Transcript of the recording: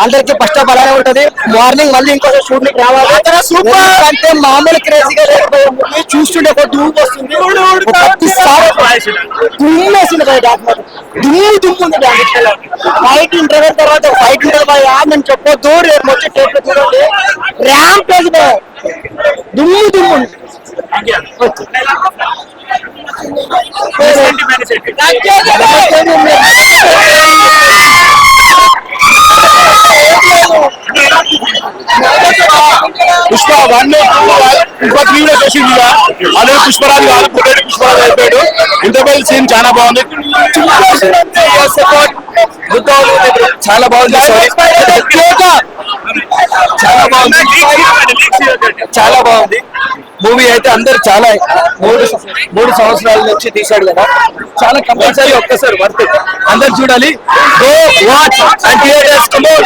అందరికి first of అలానే ఉంటది. మార్నింగ్ మళ్ళీ ఇంకోసారి షూటింగ్ రావాలి. సూపర్ అంటే మామూలు క్రేజీగా లేకపోతే చూస్తుండే ఒక ధూమ్ వస్తుంది. దుమ్మేసింది దుమ్ము ఫైట్ ఇంటర్వెల్ తర్వాత ఫైట్ ఇంటర్వెల్ నేను చెప్పొద్దు. రేపు వచ్చి టేప్ చూడండి. ర్యాంప్ దుమ్ము పుష్ప 1 పుష్ప 3 లో చేసింది. అలాగే పుష్పరాజు కాదు, పుష్పరాజు అయిపోయాడు. ఇంటర్వెల్ సీన్ చాలా బాగుంది. చాలా బాగుంది. చాలా బాగుంది మూవీ అయితే. అందరు చాలా 3 సంవత్సరాల నుంచి తీశాడు కదా, చాలా కంపల్సరీ ఒక్కసారి వర్త్ అందరు చూడాలి. Go watch and theatres come on.